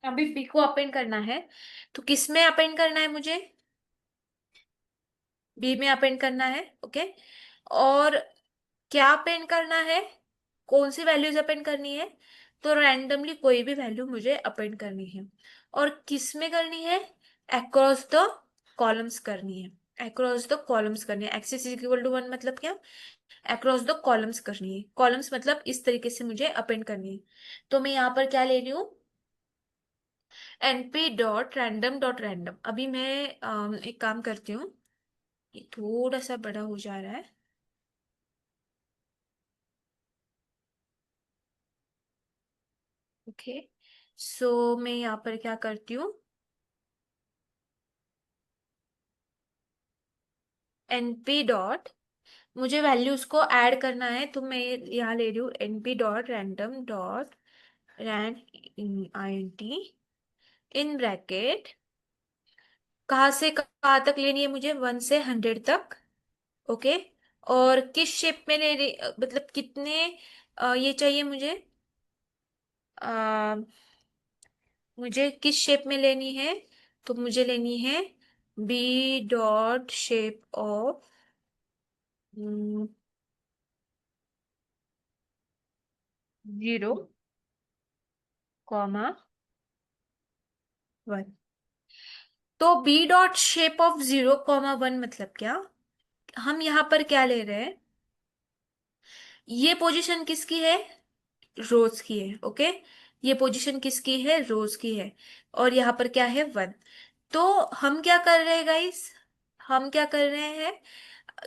अभी बी को अपेंड करना है, तो किस में अपेंड करना है मुझे? बी में अपेंड करना है, ओके। और क्या अपेंड करना है? कौन सी वैल्यूज अपेंड करनी है? तो रैंडमली कोई भी वैल्यू मुझे अपेंड करनी है। और किस में करनी है? अक्रॉस द कॉलम्स करनी है। अक्रॉस द कॉलम्स करनी है। एक्सिस इज इक्वल टू 1 मतलब क्या? अक्रॉस द कॉलम्स करनी है। कॉलम्स मतलब इस तरीके से मुझे अपेंड करनी है। तो मैं यहाँ पर क्या ले रही हूँ? np.random.random। अभी मैं एक काम करती हूँ, ये थोड़ा सा बड़ा हो जा रहा है। ओके, सो मैं यहाँ पर क्या करती हूँ? np डॉट, मुझे वैल्यूज को ऐड करना है, तो मैं यहाँ ले रही हूँ np.random.rand इन ब्रैकेट, कहाँ से कहाँ तक लेनी है मुझे? 1 से 100 तक, ओके। और किस शेप में ले रही, मतलब कितने ये चाहिए मुझे? मुझे किस शेप में लेनी है? तो मुझे लेनी है बी डॉट शेप ऑफ 0, 1। तो बी डॉट शेप ऑफ 0, 1 मतलब क्या? हम यहाँ पर क्या ले रहे हैं? ये पोजीशन किसकी है? रोज की है, ओके। ये पोजीशन किसकी है? रोज की है। और यहाँ पर क्या है? 1। तो हम क्या कर रहे हैं गाइस? हम क्या कर रहे हैं?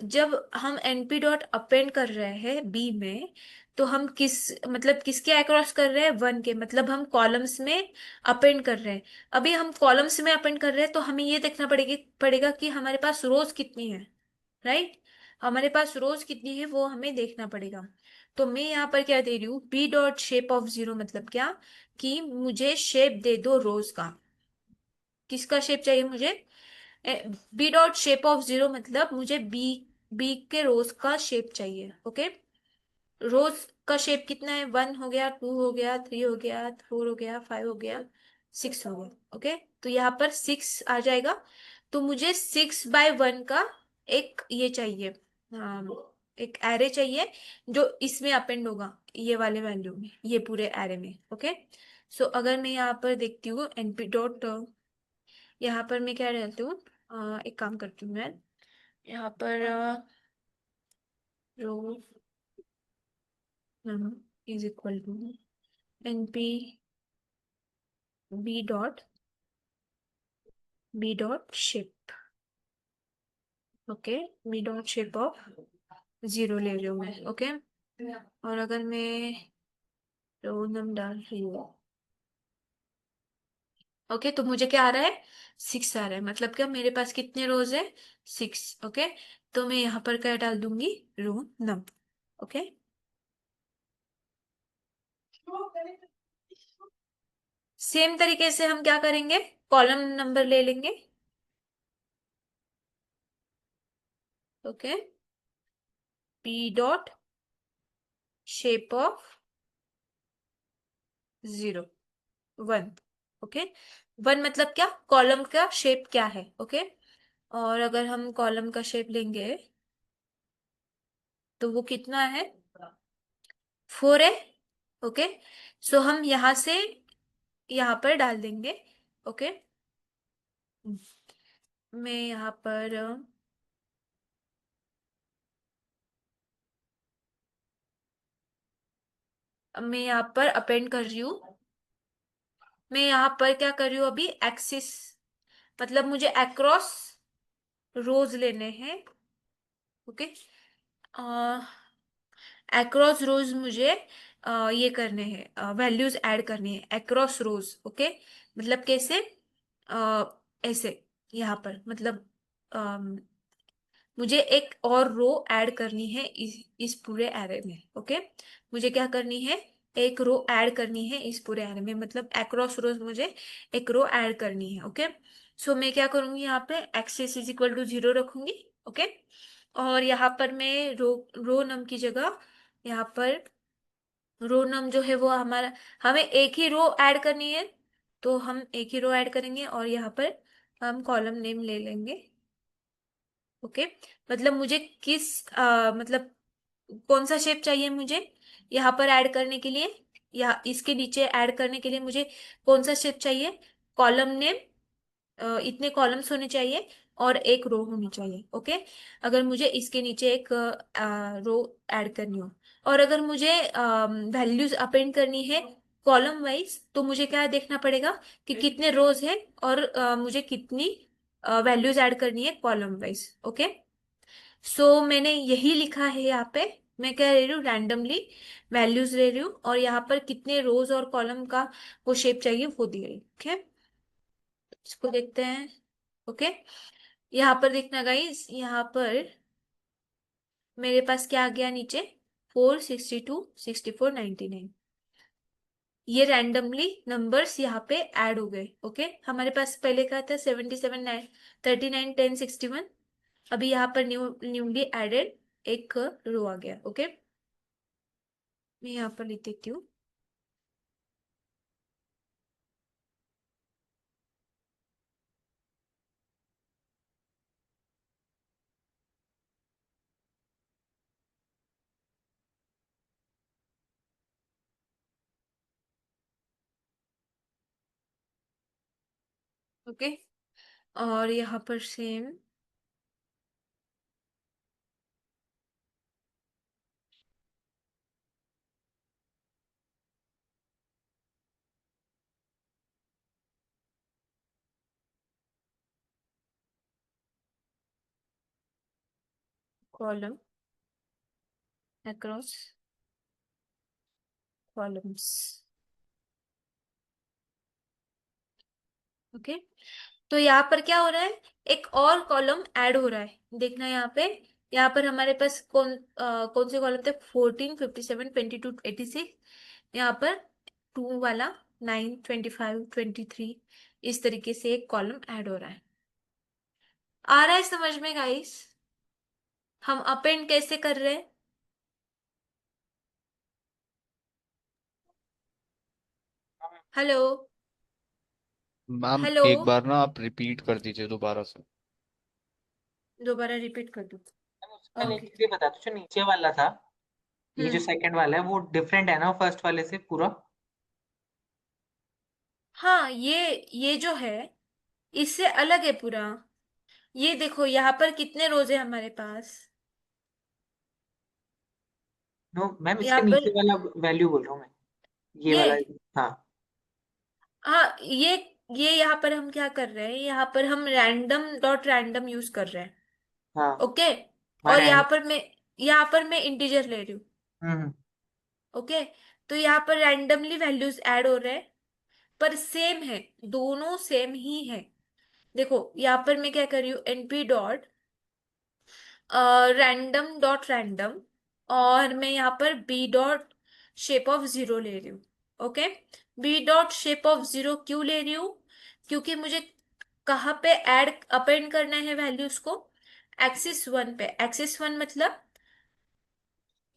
जब हम np डॉट अपेंड कर रहे हैं बी में, तो हम किस, मतलब किसके अक्रॉस कर रहे हैं? 1 के, मतलब हम कॉलम्स में अपेंड कर रहे हैं। अभी हम कॉलम्स में अपेंड कर रहे हैं, तो हमें ये देखना पड़ेगा कि हमारे पास रोज कितनी है, राइट। हमारे पास रोज कितनी है वो हमें देखना पड़ेगा। तो मैं यहाँ पर क्या दे रही हूँ? बी डॉट शेप ऑफ 0 मतलब क्या? कि मुझे शेप दे दो रोज का। किसका शेप चाहिए मुझे? बी डॉट शेप ऑफ 0 मतलब मुझे बी बी के रोज का शेप चाहिए, ओके। रोज का शेप कितना है? 1 हो गया, 2 हो गया, 3 हो गया, 4 हो गया, 5 हो गया, 6 हो गया, ओके। तो यहाँ पर 6 आ जाएगा। तो मुझे 6/1 का एक ये चाहिए, एक एरे चाहिए, जो इसमें अपेंड होगा, ये वाले वैल्यू में, ये पूरे एरे में, ओके। सो अगर मैं यहाँ पर देखती हूँ np डॉट, यहाँ पर मैं क्या डालती हूँ? एक काम करती हूँ मैं, यहाँ पर row is equal to np b dot shape, okay. B dot shape of 0 ले रही हूँ मैं, ओके। और अगर मैं रो नम डाल रही हूँ, ओके, तो मुझे क्या आ रहा है? 6 आ रहा है। मतलब क्या मेरे पास कितने रोज है? 6, ओके। तो मैं यहाँ पर क्या डाल दूंगी? रो नम, ओके। सेम तरीके से हम क्या करेंगे? कॉलम नंबर ले लेंगे, okay. P dot shape of 0, 1, okay. 1 मतलब क्या? कॉलम का शेप क्या है, ओके। और अगर हम कॉलम का शेप लेंगे, तो वो कितना है? 4 है, ओके। सो हम यहाँ से यहाँ पर डाल देंगे, ओके। मैं यहाँ पर मैं यहाँ पर अपेंड कर रही हूँ। मैं यहाँ पर क्या कर रही हूँ अभी? एक्सिस, मतलब मुझे अक्रॉस रोज लेने हैं, ओके। अक्रॉस रोज मुझे ये करने हैं, वैल्यूज ऐड करनी है अक्रॉस रोज, ओके। मतलब कैसे? ऐसे, यहाँ पर मतलब मुझे एक और रो ऐड करनी है इस पूरे एरे में, ओके। मुझे क्या करनी है? एक रो ऐड करनी है इस पूरे एरे में, मतलब अक्रॉस रोज मुझे एक रो ऐड करनी है, ओके। सो मैं क्या करूंगी? यहाँ पे एक्सिस इज इक्वल टू 0 रखूंगी, ओके। और यहाँ पर मैं रो नम की जगह, यहाँ पर रो नम जो है वो हमारा, हमें एक ही रो ऐड करनी है, तो हम एक ही रो ऐड करेंगे और यहाँ पर हम कॉलम नेम ले लेंगे। ओके, मतलब मुझे मतलब कौन सा शेप चाहिए मुझे यहाँ पर ऐड करने के लिए, या इसके नीचे ऐड करने के लिए मुझे कौन सा शेप चाहिए? कॉलम नेम, इतने कॉलम्स होने चाहिए और एक रो होनी चाहिए। ओके, अगर मुझे इसके नीचे एक रो ऐड करनी हो, और अगर मुझे वैल्यूज अपेंड करनी है कॉलम वाइज, तो मुझे क्या देखना पड़ेगा कि कितने रोज है और मुझे कितनी वैल्यूज ऐड करनी है कॉलम वाइज। ओके, सो मैंने यही लिखा है यहाँ पे। मैं क्या ले रही हूँ, रैंडमली वैल्यूज ले रही हूँ और यहाँ पर कितने रोज और कॉलम का वो शेप चाहिए वो दे रही हूँ। ओके, इसको देखते हैं। ओके, यहाँ पर देखना गाइस, यहाँ पर मेरे पास क्या आ गया नीचे, 4, 62, 64, 99। ये रैंडमली नंबर्स यहाँ पे ऐड हो गए। ओके, हमारे पास पहले का था 77, 39, 10, 61। अभी यहाँ पर न्यूली एडेड एक रो आ गया। ओके, मैं यहाँ पर लिख देती हूँ। ओके, और यहाँ पर same column across columns. Okay, तो यहाँ पर क्या हो रहा है, एक और कॉलम ऐड हो रहा है। देखना यहाँ पे, यहाँ पर हमारे पास कौन से कॉलम थे, 14, 57, 22, 86। यहाँ पर टू वाला 9, 25, 23, इस तरीके से एक कॉलम ऐड हो रहा है। आ रहा है समझ में गाइस, हम अपेंड कैसे कर रहे हैं? हेलो, मैम हेलो, एक बार ना आप रिपीट कर दीजिए दोबारा से। दोबारा रिपीट कर दूँ? मैम, उससे पहले एक ओके। चीज ये बता दो, जो नीचे वाला था, ये जो हम्म। सेकंड वाला है वो डिफरेंट है ना फर्स्ट वाले से पूरा? हाँ, ये जो है इससे अलग है पूरा। ये देखो यहाँ पर कितने रोज है हमारे पास, नो मैम, इसके यहाँ पर नीचे वाला वैल्यू बोल रहा हूँ मैं, ये ये, वाला। हाँ। हाँ ये यहाँ पर हम क्या कर रहे हैं, यहाँ पर हम रैंडम डॉट रैंडम यूज कर रहे हैं। हाँ। ओके, और हमारा एंड। यहाँ पर मैं इंटीजर ले रही हूँ। हम्म। ओके, तो यहाँ पर रैंडमली वैल्यूज ऐड हो रहे हैं, पर सेम है, दोनों सेम ही है। देखो यहाँ पर मैं क्या कर रही हूँ, NP dot random dot random, और मैं यहाँ पर b dot shape of zero ले रही हूँ। Okay, b dot shape of zero क्यों ले रही हूँ, क्योंकि मुझे कहाँ पे ऐड अपेंड करना है वैल्यूज को, एक्सिस वन पे। एक्सिस वन मतलब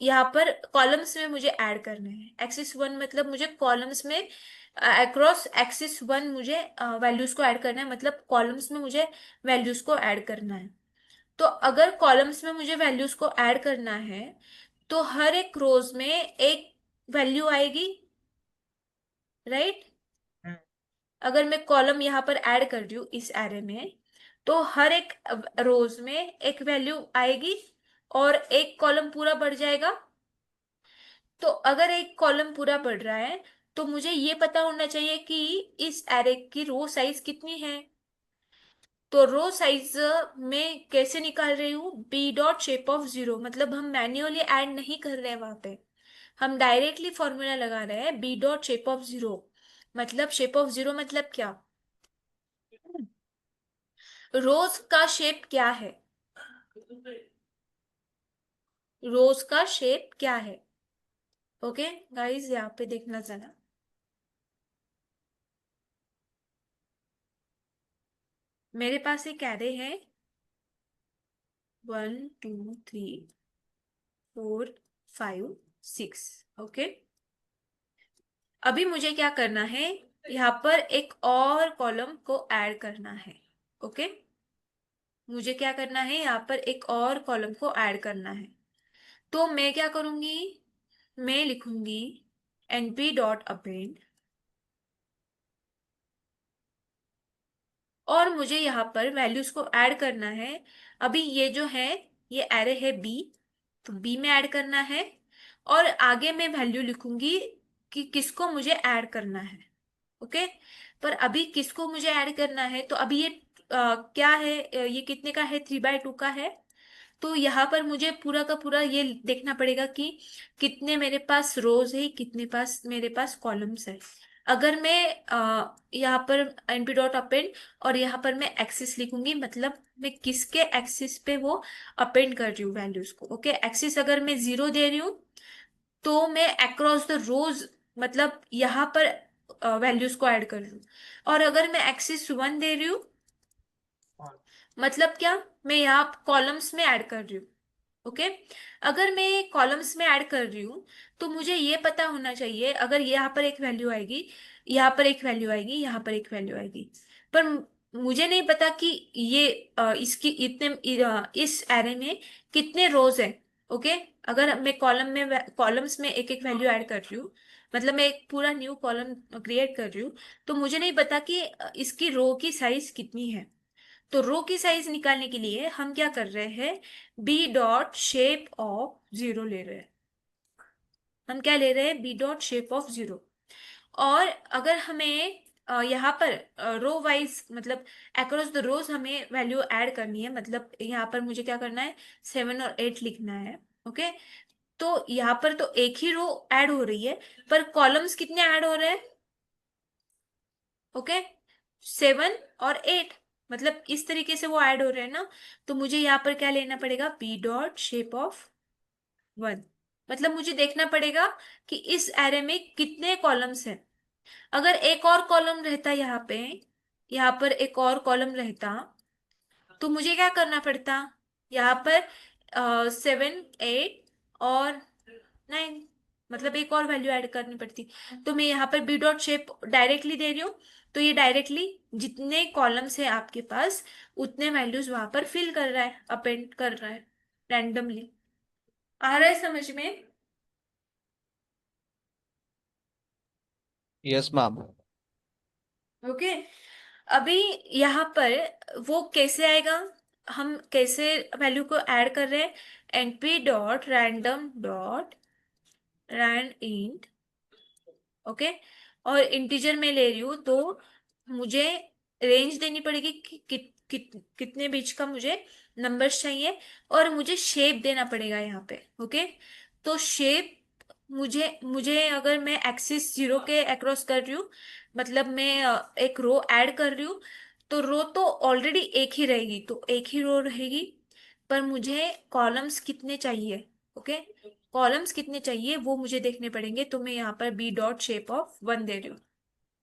यहाँ पर कॉलम्स में मुझे ऐड करना है। एक्सिस वन मतलब मुझे कॉलम्स में अक्रॉस एक्सिस वन मुझे वैल्यूज को ऐड करना है, मतलब कॉलम्स में मुझे वैल्यूज को ऐड करना है। तो अगर कॉलम्स में मुझे वैल्यूज को ऐड करना है, तो हर एक रोज में एक वैल्यू आएगी, राइट? हम्म। अगर मैं कॉलम यहाँ पर ऐड कर रही हूँ इस एरे में, तो हर एक रोज में एक वैल्यू आएगी और एक कॉलम पूरा बढ़ जाएगा। तो अगर एक कॉलम पूरा बढ़ रहा है, तो मुझे ये पता होना चाहिए कि इस एरे की रो साइज कितनी है। तो रो साइज में कैसे निकाल रही हूँ, b dot shape of zero, मतलब हम मैन्युअली ऐड नहीं कर रहे हैं वहां पे, हम डायरेक्टली फॉर्मूला लगा रहे हैं b dot shape of zero. मतलब शेप ऑफ जीरो मतलब क्या, रोज का शेप क्या है, रोज का शेप क्या है। ओके गाइस, यहाँ पे देखना जरा, मेरे पास एक एरे है, 1, 2, 3, 4, 5, 6। ओके, अभी मुझे क्या करना है, यहाँ पर एक और कॉलम को ऐड करना है। ओके, मुझे क्या करना है, यहाँ पर एक और कॉलम को ऐड करना है। तो मैं क्या करूंगी, मैं लिखूंगी np डॉट अपेंड, और मुझे यहाँ पर वैल्यूज को ऐड करना है। अभी ये जो है, ये एरे है बी, तो बी में ऐड करना है। और आगे मैं वैल्यू लिखूंगी कि किसको मुझे ऐड करना है। ओके, पर अभी किसको मुझे ऐड करना है, तो अभी ये क्या है, ये कितने का है, 3/2 का है। तो यहाँ पर मुझे पूरा का पूरा ये देखना पड़ेगा कि कितने मेरे पास रोज है, कितने पास मेरे पास कॉलम्स है। अगर मैं यहाँ पर np डॉट अपेंड और यहाँ पर मैं एक्सिस लिखूंगी, मतलब मैं किसके एक्सिस पे वो अपेंड कर रही हूँ वैल्यूज को। ओके, एक्सिस अगर मैं 0 दे रही हूँ तो मैं अक्रॉस द रोज, मतलब यहाँ पर वैल्यूज को ऐड कर रही हूँ। और अगर मैं एक्सिस 1 दे रही हूँ, मतलब क्या, मैं यहाँ कॉलम्स में ऐड कर रही हूँ। ओके, अगर मैं कॉलम्स में ऐड कर रही हूँ तो मुझे ये पता होना चाहिए, अगर यहाँ पर एक वैल्यू आएगी, यहाँ पर एक वैल्यू आएगी, यहाँ पर एक वैल्यू आएगी, पर मुझे नहीं पता कि ये इसकी इस एरे में कितने रोज हैं। ओके, अगर मैं कॉलम्स में एक एक वैल्यू ऐड कर रही हूँ, मतलब मैं एक पूरा न्यू कॉलम क्रिएट कर रही हूँ, तो मुझे नहीं पता कि इसकी रो की साइज कितनी है। तो रो की साइज निकालने के लिए हम क्या कर रहे हैं, बी डॉट शेप ऑफ 0 ले रहे हैं। हम क्या ले रहे हैं, बी डॉट शेप ऑफ 0। और अगर हमें यहाँ पर रो वाइज, मतलब अक्रॉस द रोज हमें वैल्यू ऐड करनी है, मतलब यहाँ पर मुझे क्या करना है, 7 और 8 लिखना है। ओके, तो यहाँ पर तो एक ही रो ऐड हो रही है, पर कॉलम्स कितने ऐड हो रहे हैं। ओके, 7 और 8, मतलब इस तरीके से वो ऐड हो रहे हैं ना। तो मुझे यहाँ पर क्या लेना पड़ेगा, बी डॉट शेप ऑफ 1, मतलब मुझे देखना पड़ेगा कि इस एरे में कितने कॉलम्स हैं। अगर एक और कॉलम रहता यहाँ पे, यहाँ पर एक और कॉलम रहता, तो मुझे क्या करना पड़ता, यहाँ पर 7, 8 और 9, मतलब एक और वैल्यू ऐड करनी पड़ती। तो मैं यहाँ पर बी डॉट शेप डायरेक्टली दे रही हूँ, तो ये डायरेक्टली जितने कॉलम्स है आपके पास उतने वैल्यूज वहां पर फिल कर रहा है, अपेंड कर रहा है रैंडमली। आ रहा है समझ में। Yes ma'am. ओके, अभी यहाँ पर वो कैसे आएगा, हम कैसे वैल्यू को ऐड कर रहे हैं, np dot random dot randint. Okay, और इंटीजर में ले रही हूँ, तो मुझे रेंज देनी पड़ेगी कि कितने बीच का मुझे नंबर्स चाहिए, और मुझे शेप देना पड़ेगा यहाँ पे। ओके, तो शेप, मुझे मुझे अगर मैं एक्सिस 0 के अक्रॉस कर रही हूँ, मतलब मैं एक रो ऐड कर रही हूँ, तो रो तो ऑलरेडी एक ही रहेगी, तो एक ही रो रहेगी, पर मुझे कॉलम्स कितने चाहिए। ओके, कॉलम्स कितने चाहिए वो मुझे देखने पड़ेंगे, तो मैं यहाँ पर बी डॉट शेप ऑफ 1 दे रही हूँ।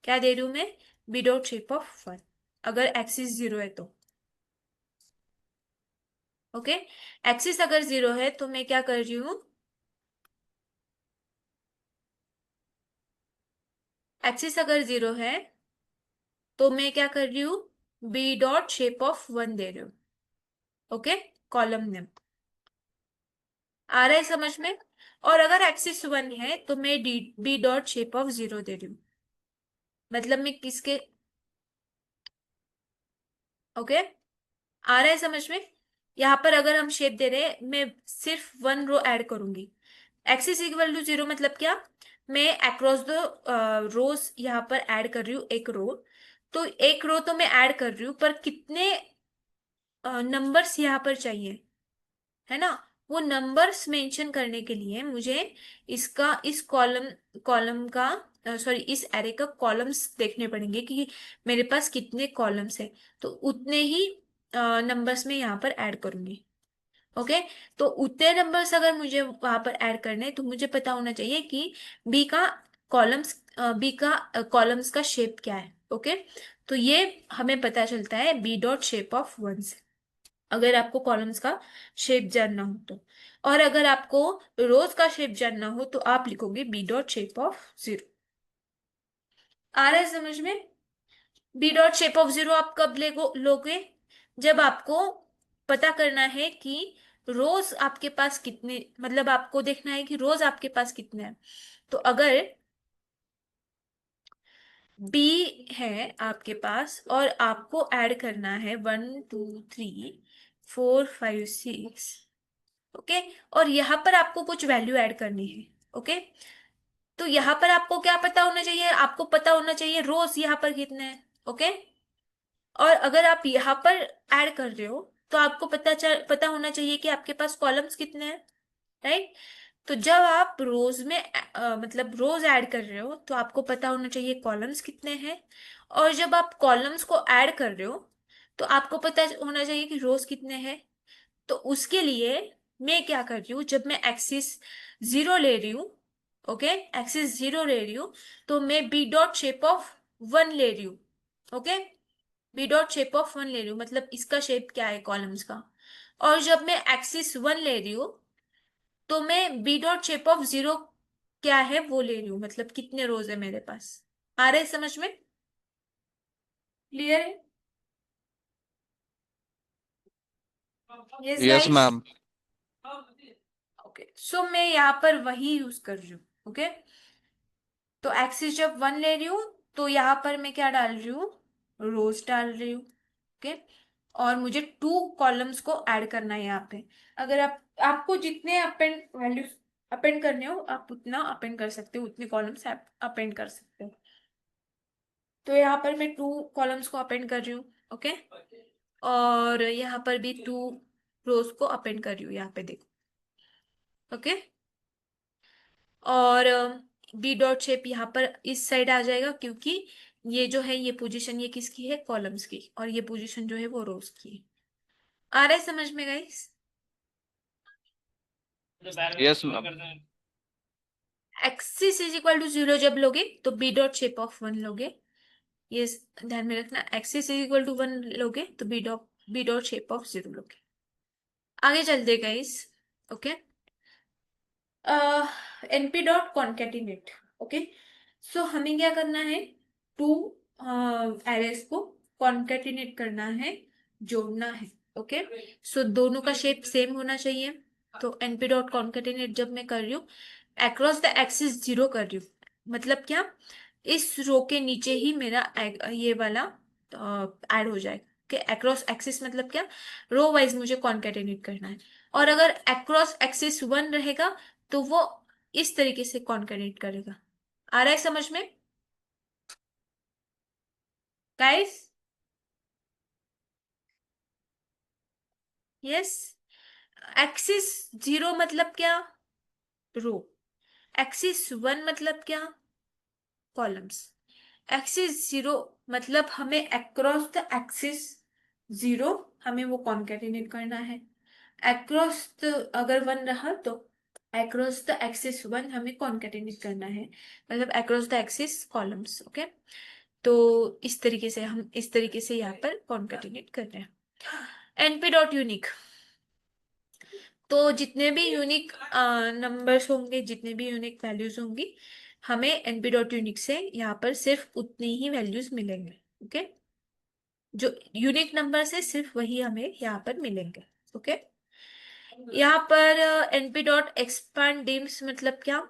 क्या दे रही हूँ मैं, बी डॉट शेप ऑफ 1, अगर एक्सिस 0 है तो। ओके, एक्सिस अगर 0 है तो मैं क्या कर रही हूँ, एक्सिस अगर 0 है तो मैं क्या कर रही हूँ, बी डॉट शेप ऑफ 1 दे रही हूँ। ओके, कॉलम नेम आ रहा है समझ में। और अगर एक्सिस 1 है तो मैं D b dot shape of 0 दे रही हूँ, मतलब मैं किसके। ओके, आ रहा है समझ में। यहाँ पर अगर हम शेप दे रहे हैं, मैं सिर्फ 1 रो ऐड करूंगी। एक्सिस इक्वल टू 0 मतलब क्या, मैं अक्रॉस द रोज यहाँ पर ऐड कर रही हूँ एक रो। तो एक रो तो मैं ऐड कर रही हूँ, पर कितने नंबर्स यहाँ पर चाहिए, है ना। वो नंबर्स मेंशन करने के लिए मुझे इसका इस कॉलम कॉलम का सॉरी इस एरे का कॉलम्स देखने पड़ेंगे कि मेरे पास कितने कॉलम्स है, तो उतने ही नंबर्स में यहाँ पर ऐड करूंगी। ओके, तो उतने नंबर्स अगर मुझे वहां पर ऐड करने हैं, तो मुझे पता होना चाहिए कि बी का कॉलम्स का शेप क्या है। ओके, तो ये हमें पता चलता है बी डॉट शेप ऑफ 1 से, अगर आपको कॉलम्स का शेप जानना हो तो। और अगर आपको रोज का शेप जानना हो तो आप लिखोगे बी डॉट शेप ऑफ 0। आ रहा है समझ में? B dot shape of zero आप कब लोगे? जब आपको पता करना है कि रोज आपके पास कितने, मतलब आपको देखना है कि रोज आपके पास कितने हैं। तो अगर बी है आपके पास और आपको ऐड करना है 1 2 3 4 5 6, ओके, और यहाँ पर आपको कुछ वैल्यू ऐड करनी है, ओके। तो यहाँ पर आपको क्या पता होना चाहिए? आपको पता होना चाहिए रोज यहाँ पर कितने हैं, ओके। और अगर आप यहाँ पर ऐड कर रहे हो तो आपको पता होना चाहिए कि आपके पास कॉलम्स कितने हैं, राइट। तो जब आप रोज में मतलब रोज ऐड कर रहे हो तो आपको पता होना चाहिए कॉलम्स कितने हैं। और जब आप कॉलम्स को ऐड कर रहे हो तो आपको पता होना चाहिए कि रोज कितने हैं। तो उसके लिए मैं क्या कर रही हूँ, जब मैं एक्सिस जीरो ले रही हूँ, ओके, एक्सिस जीरो ले रही हूँ, तो मैं b dot shape of one ले रही हूँ, okay. B dot shape of one ले रही हूँ मतलब इसका शेप क्या है कॉलम्स का। और जब मैं एक्सिस वन ले रही हूँ तो मैं b dot shape of zero क्या है वो ले रही हूँ, मतलब कितने रोज है मेरे पास। आ रहे हैं समझ में? क्लियर है? Yes yes guys. Ma'am. Okay, so मैं यहाँ पर वही यूज कर रही हूँ, ओके। तो एक्सिस जब वन ले रही हूँ तो यहाँ पर मैं क्या डाल रही हूँ? रोज डाल रही हूँ, ओके। और मुझे 2 कॉलम्स को ऐड करना है यहाँ पे। अगर आपको जितने अपेंड वैल्यूज अपेंड करने हो आप उतना अपेंड कर सकते हो, उतने कॉलम्स आप अपेंड कर सकते हो। तो यहाँ पर मैं 2 कॉलम्स को अपेंड कर रही हूँ, ओके। और यहाँ पर भी 2 रोज को अपेंड कर रही हूँ, यहाँ पे देखो, ओके। और बी डॉट शेप यहाँ पर इस साइड आ जाएगा क्योंकि ये जो है ये पोजीशन ये किसकी है? कॉलम्स की, और ये पोजीशन जो है वो रोज की है। आ रहा है समझ में guys? Yes ma'am. Axis is equal to zero जब लोगे तो b dot shape of one लोगे, ये ध्यान में रखना। Axis is equal to one लोगे तो b dot shape of zero लोगे। आगे चलते guys, okay. Np dot concatenate, okay. So हमें क्या करना है? 2 एरेस को कॉन्केटिनेट करना है, जोड़ना है, ओके। सो दोनों का शेप सेम होना चाहिए। तो एनपी डॉट कॉन्केटिनेट जब मैं कर रही हूँ अक्रॉस द एक्सिस जीरो कर रही हूँ, मतलब क्या? इस रो के नीचे ही मेरा ये वाला ऐड हो जाएगा कि अक्रॉस एक्सिस मतलब क्या? रो वाइज मुझे कॉन्केटिनेट करना है। और अगर अक्रॉस एक्सिस वन रहेगा तो वो इस तरीके से कॉन्केटेनेट करेगा। आ रहा है समझ में गाइस? यस। एक्सिस जीरो मतलब क्या? रो। एक्सिस वन मतलब क्या? कॉलम्स। एक्सिस जीरो मतलब हमें अक्रॉस द एक्सिस जीरो हमें वो कॉन्केटिनेट करना है। अक्रॉस द अगर वन रहा तो अक्रॉस द एक्सिस वन हमें कॉन्केटिनेट करना है, मतलब across the axis columns, okay. तो इस तरीके से यहाँ पर कॉन्केटिनेट कर रहे हैं। एनपी डॉट यूनिक, तो जितने भी यूनिक नंबर्स होंगे, जितने भी यूनिक वैल्यूज होंगी, हमें एनपी डॉट यूनिक से यहाँ पर सिर्फ उतने ही वैल्यूज मिलेंगे, ओके। जो यूनिक नंबर से सिर्फ वही हमें यहाँ पर मिलेंगे, ओके। यहाँ पर एनपी डॉट एक्सपांड डिम्स मतलब क्या?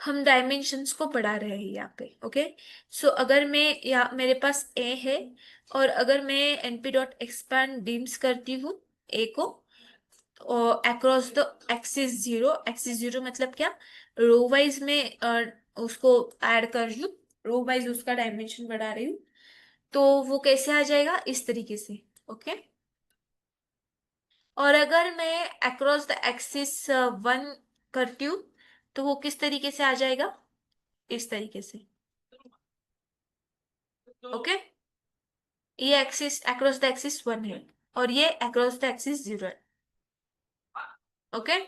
हम डायमेंशंस को बढ़ा रहे हैं यहाँ पे, ओके। सो अगर मैं या मेरे पास ए है और अगर मैं np डॉट एक्सपैंड डिम्स करती हूँ ए को और अक्रॉस द एक्सिस जीरो मतलब क्या? रो वाइज में उसको ऐड कर रही हूँ, रो वाइज उसका डायमेंशन बढ़ा रही हूँ। तो वो कैसे आ जाएगा? इस तरीके से, ओके। और अगर मैं अक्रॉस द एक्सिस वन करती हूँ तो वो किस तरीके से आ जाएगा? इस तरीके से, ओके। ये axis across the axis one है और ये अक्रॉस द एक्सिस जीरो है, ओके।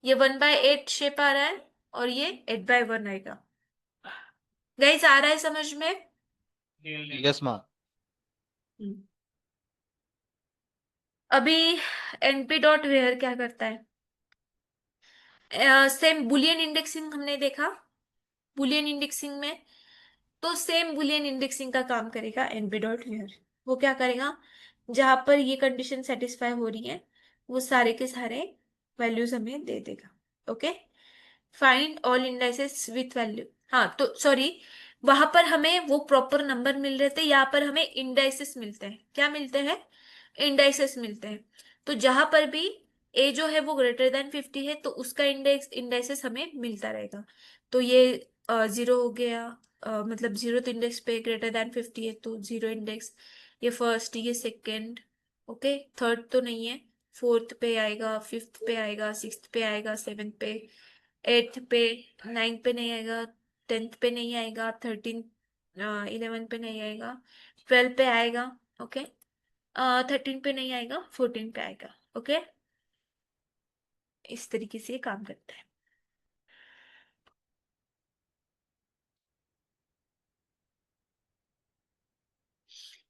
ये 1/8 शेप आ रहा है और ये 8/1 आएगा। गाइस आ रहा है समझ में? Yes ma'am. हम्म। अभी एनपी डॉट वेयर क्या करता है? सेम बुलियन इंडेक्सिंग हमने देखा। बुलियन इंडेक्सिंग में तो सेम बुलियन इंडेक्सिंग का काम करेगा एनपी डॉट क्लियर। वो क्या करेगा, जहां पर ये कंडीशन सेटिस्फाई हो रही है वो सारे के सारे वैल्यूज हमें दे देगा। Okay, find all indices with value. हाँ तो सॉरी, वहां पर हमें वो प्रॉपर नंबर मिल रहे थे, यहाँ पर हमें इंडाइसेस मिलते हैं। क्या मिलते हैं? इंडाइसेस मिलते हैं। तो जहां पर भी ए जो है वो ग्रेटर देन 50 है तो उसका इंडाइसेस हमें मिलता रहेगा। तो ये जीरो हो गया, मतलब जीरो इंडेक्स पे ग्रेटर देन 50 है तो जीरो इंडेक्स। ये फर्स्ट, ये सेकंड, ओके, थर्ड तो नहीं है, फोर्थ पे आएगा, फिफ्थ पे आएगा, सिक्स्थ पे आएगा, सेवेंथ पे, एट्थ पे, नाइन्थ पे नहीं आएगा, टेंथ पे नहीं आएगा, थर्टीन, इलेवन पे नहीं आएगा, ट्वेल्व पे आएगा, ओके, थर्टीन पे नहीं आएगा, फोर्टीन पे आएगा। ओके, इस तरीके से ये काम करता है।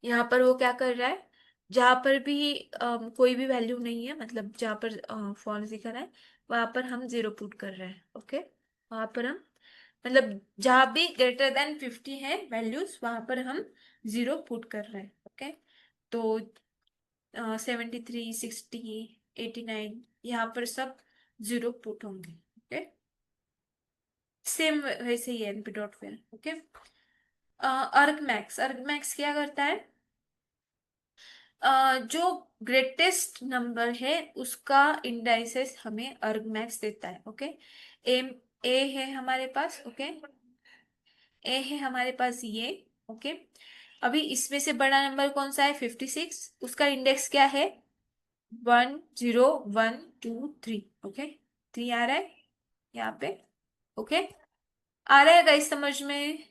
यहाँ पर वो क्या कर रहा है, जहां पर भी कोई भी वैल्यू नहीं है, मतलब जहां पर फॉल्स दिखा रहा है वहां पर हम जीरो पुट कर रहे हैं। ओके, वहां पर हम, मतलब जहां भी ग्रेटर देन 50 है वैल्यूज वहां पर हम जीरो पुट कर रहे हैं। ओके, तो 73, 60, 89 यहाँ पर सब जीरो पुट होंगे। ओके, सेम वैसे ही एनपी डॉट फिर। ओके, अर्ग मैक्स क्या करता है, जो ग्रेटेस्ट नंबर है उसका इंडाइसेस हमें अर्ग मैक्स देता है। ओके, एम, ए है हमारे पास। ओके, ए है हमारे पास ये। ओके, अभी इसमें से बड़ा नंबर कौन सा है? 56, उसका इंडेक्स क्या है? 1 0 1 2 3। ओके, 3 आ रहा है यहाँ पे। ओके, आ रहा है गाइस समझ में?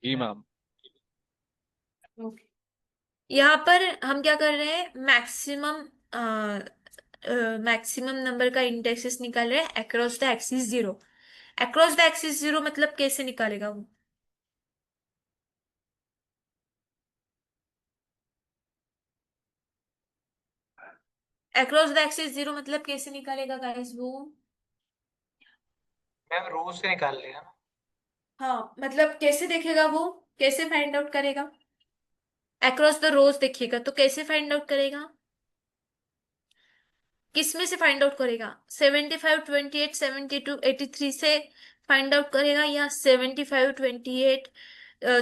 जी मैम। ओके, यहाँ पर हम क्या कर रहे हैं, मैक्सिमम मैक्सिमम नंबर का इंडेक्सेस निकाल रहे हैं across the axis zero. Across the axis zero मतलब कैसे निकालेगा वो? अक्रॉस द एक्सिस जीरो मतलब कैसे निकालेगा गाइस वो? मैम रोज से निकाल लिया ना। हाँ, मतलब कैसे देखेगा वो, कैसे फाइंड आउट करेगा? अक्रॉस द रोज देखिएगा तो कैसे फाइंड आउट करेगा? किस में से फाइंड आउट करेगा? 75, 28, 72, 83 से फाइंड आउट करेगा, या 75, 28,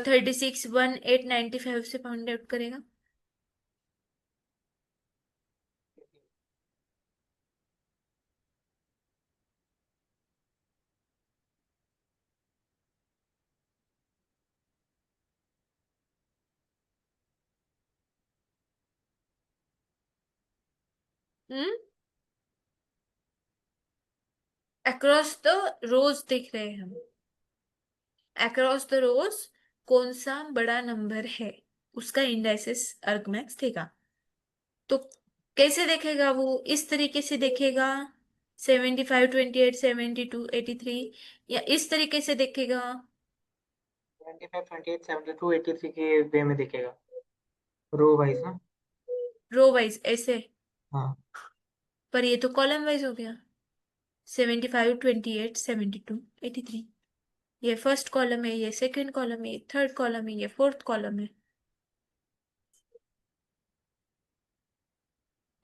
36, 1, 8, 95 से फाइंड आउट करेगा? हम्म, अक्रॉस द रोज देख रहे हैं हम। अक्रॉस द रोज कौन सा बड़ा नंबर है उसका इंडाइसेस अर्गमैक्स देगा। तो कैसे देखेगा वो? इस तरीके से देखेगा, 75, 28, 72, 83, या इस तरीके से देखेगा? 25, 28, 72, 83 के वे में दिखेगा, रो वाइज ना। रो वाइज ऐसे? हाँ। पर ये तो कॉलम वाइज हो गया, 75, 28, 72, 83। ये फर्स्ट कॉलम है, ये सेकंड कॉलम है, ये थर्ड कॉलम है, ये फोर्थ कॉलम है।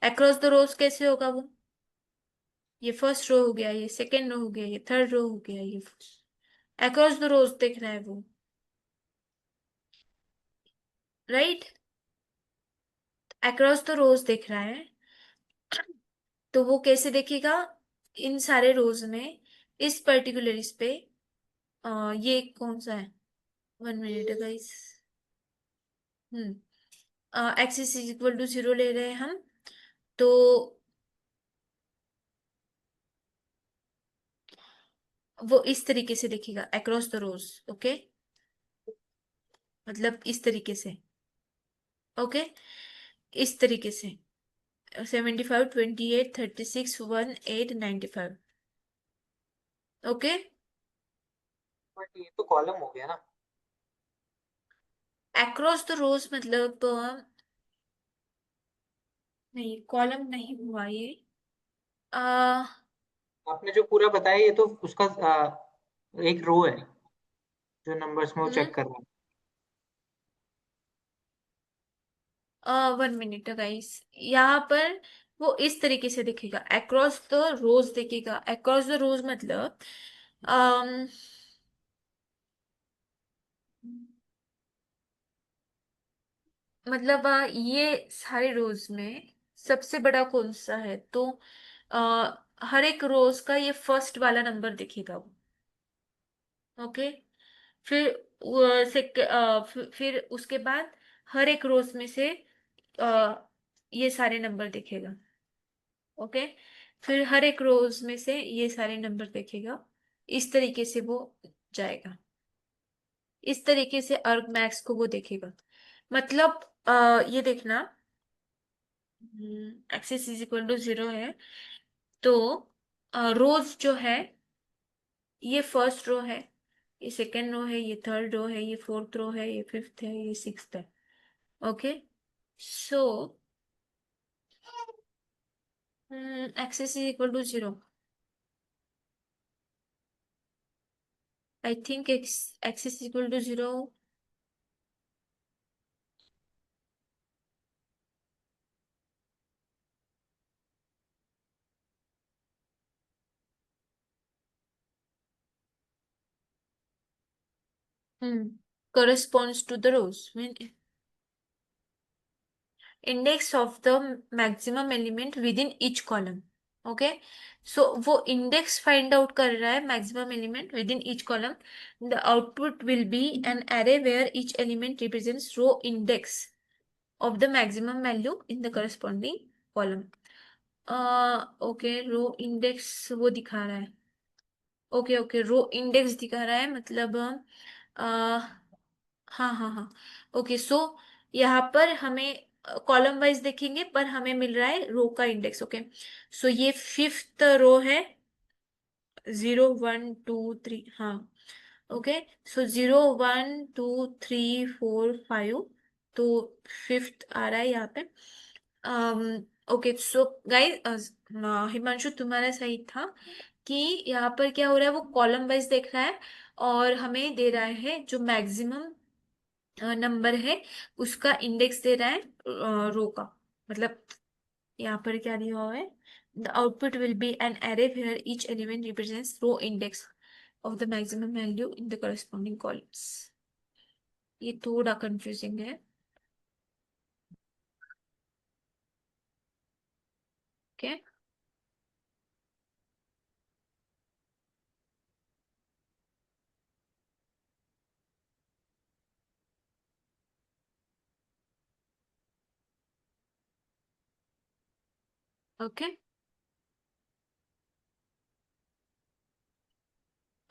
अक्रॉस द रोज कैसे होगा वो? ये फर्स्ट रो हो गया, ये सेकंड रो हो गया, ये थर्ड रो हो गया, ये अक्रॉस द रोज देख रहा है वो, राइट? अक्रॉस द रोज देख रहा है तो वो कैसे देखेगा? इन सारे रोज में इस पर्टिकुलर इस पे, ये कौन सा है, 1 minute guys. Axis is equal to zero ले रहे हैं हम, तो वो इस तरीके से देखेगा अक्रॉस द रोज। ओके, मतलब इस तरीके से। ओके, इस तरीके से 75, 28, 36, 1, 8, 95। ओके, बट ये तो कॉलम हो गया ना। अक्रॉस द रोज मतलब नहीं, कॉलम नहीं हुआ ये। आपने जो पूरा बताया ये तो उसका एक रो है जो नंबर्स में वो हम्म चेक कर रहा है। 1 मिनट गाइस। यहाँ पर वो इस तरीके से दिखेगा, अक्रॉस द रोज दिखेगा। अक्रॉस द रोज मतलब अम, मतलब ये सारे रोज में सबसे बड़ा कौन सा है, तो हर एक रोज का ये फर्स्ट वाला नंबर दिखेगा। ओके। फिर फिर उसके बाद हर एक रोज में से ये सारे नंबर दिखेगा। ओके। फिर हर एक रोज में से ये सारे नंबर देखेगा। इस तरीके से वो जाएगा। इस तरीके से अर्ग मैक्स को वो देखेगा। मतलब ये देखना, एक्सिस इज इक्वल टू 0 है, तो रोज जो है ये फर्स्ट रो है, ये सेकेंड रो है, ये थर्ड रो है, ये फोर्थ रो है, ये फिफ्थ है, ये सिक्स्थ है। Okay. So axis is equal to 0। I think axis is equal to 0। corresponds to the rows when index of the maximum element within each column. Okay. So वो index find out कर रहा है maximum element within each column. The output will be an array where each element represents row index of the maximum value in the corresponding column. Okay, row index वो दिखा रहा है। Okay okay, row index दिखा रहा है मतलब हाँ हाँ हाँ। ओके, सो यहाँ पर हमें कॉलम वाइज देखेंगे पर हमें मिल रहा है रो का इंडेक्स। ओके। सो ये फिफ्थ रो है, 0 1 2 3, हाँ। ओके। सो 0 1 2 3 4 5, तो फिफ्थ आ रहा है यहाँ पे। ओके, सो गाइस, हिमांशु तुम्हारा सही था कि यहाँ पर क्या हो रहा है, वो कॉलम वाइज देख रहा है और हमें दे रहा है जो मैक्सिमम नंबर है उसका इंडेक्स दे रहा है रो का। मतलब यहाँ पर क्या दिया हुआ है, the output will be an array where each element represents row index of the maximum value in the corresponding columns. ये थोड़ा कंफ्यूजिंग है। ओके। ओके।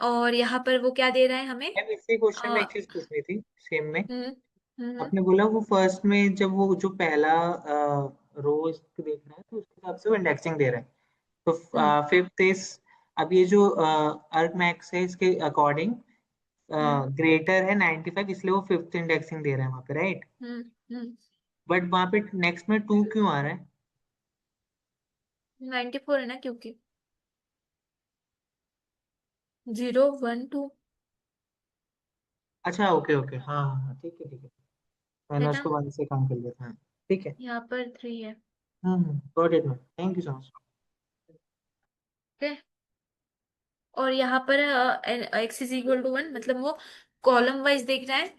और यहाँ पर वो क्या दे रहा है हमें। मैम इसी क्वेश्चन में अ, एक चीज पूछनी थी सेम में। हम्म हम्म आपने बोला वो फर्स्ट में जब वो जो पहला रो देख रहा है तो उसके हिसाब से वो इंडेक्सिंग दे रहा है। हम्म तो फिफ्थ इज, अब ये जो अर्क मैक्स है इसके अकॉर्डिंग हम्म ग्रेटर है 95, इसलिए वो फिफ्थ इंडेक्सिंग दे रहा है वहां पे, राइट। Hmm hmm. बट वहां पे नेक्स्ट में 2 क्यों आ रहा है? 94 है ना, क्योंकि 0 1 2 अच्छा ओके ओके, हाँ हाँ हाँ, ठीक है ठीक है। मैंने है उसको ना, वन से काम कर लिया था, हाँ, ठीक है। यहाँ पर 3 है। Got it ma'am, thank you so much. Okay. और यहाँ पर एक्स इज इक्वल टू 1 मतलब वो कॉलम वाइज देख रहा है।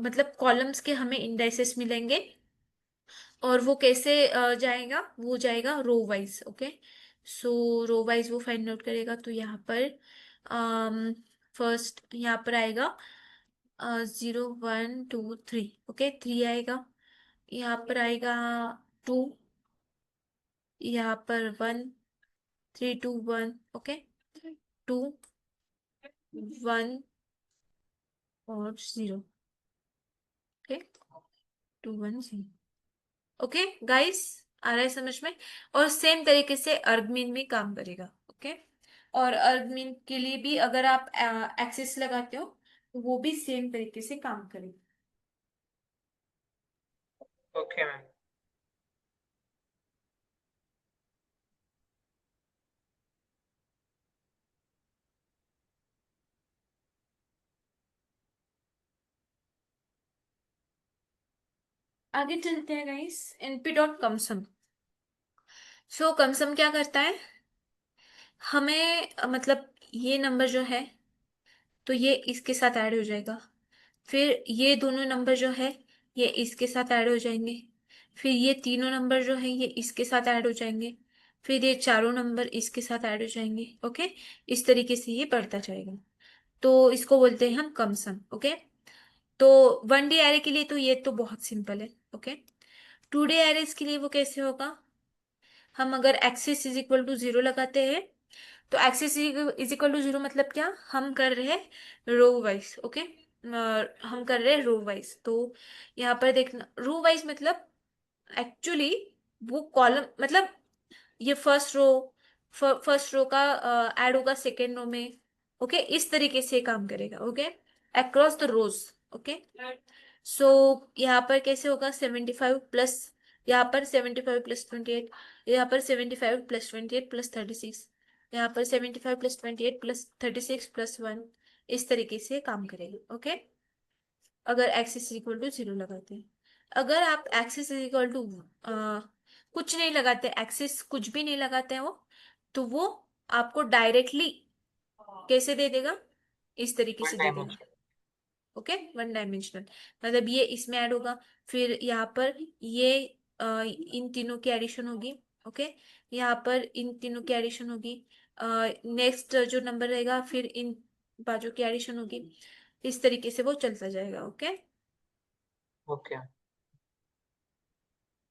मतलब कॉलम्स के हमें इंडाइसेस मिलेंगे और वो कैसे जाएगा, वो जाएगा रो वाइज। ओके। सो रो वाइज वो फाइंड आउट करेगा, तो यहाँ पर फर्स्ट यहाँ पर आएगा 0 1 2 3। ओके, 3 आएगा। यहाँ पर आएगा 2, यहाँ पर 1 3 2 1। ओके, 2 1 और 0। ओके, 2 1 0। ओके गाइस, आ रहा है समझ में। और सेम तरीके से अर्गमीन भी काम करेगा। ओके। और अर्गमीन के लिए भी अगर आप एक्सिस लगाते हो तो वो भी सेम तरीके से काम करेगा। Okay ma'am. आगे चलते हैं गाइस, एनपी डॉट कमसम। सो कमसम क्या करता है, हमें मतलब ये नंबर जो है तो ये इसके साथ ऐड हो जाएगा, फिर ये दोनों नंबर जो है ये इसके साथ ऐड हो जाएंगे, फिर ये तीनों नंबर जो है ये इसके साथ ऐड हो जाएंगे, फिर ये चारों नंबर इसके साथ ऐड हो जाएंगे। ओके, इस तरीके से ये बढ़ता जाएगा, तो इसको बोलते हैं हम कमसम। ओके, तो 1D एरे के लिए तो ये तो बहुत सिंपल है। ओके, 2D एरेज के लिए वो कैसे होगा, हम अगर एक्सिस इज इक्वल टू 0 लगाते हैं, तो एक्सिस इज इक्वल टू 0 मतलब क्या, हम कर रहे हैं रो वाइज। ओके, हम कर रहे हैं रो वाइज, तो यहाँ पर देखना रो वाइज मतलब एक्चुअली वो कॉलम मतलब ये फर्स्ट रो का ऐड होगा सेकेंड रो में। ओके, इस तरीके से काम करेगा। Okay, across the rows. Okay, so यहाँ पर कैसे होगा, 75 प्लस, यहाँ पर 75 प्लस 28, यहाँ पर 75 प्लस 28 प्लस 36, यहाँ पर 75 प्लस 28 प्लस 36 प्लस 1, इस तरीके से काम करेगा। ओके, अगर एक्सिस इक्वल टू 0 लगाते हैं, अगर आप एक्सिस इक्वल टू कुछ नहीं लगाते, एक्सिस कुछ भी नहीं लगाते हो, तो वो आपको डायरेक्टली कैसे दे देगा, इस तरीके से वन दे देगा। डायमेंशन। ओके, 1 डायमेंशनल, मतलब ये इसमें ऐड होगा, फिर यहाँ पर ये इन तीनों की एडिशन होगी। ओके, यहाँ पर इन तीनों की एडिशन होगी, नेक्स्ट जो नंबर रहेगा फिर इन बाजू की एडिशन होगी, इस तरीके से वो चलता जाएगा। Okay, okay.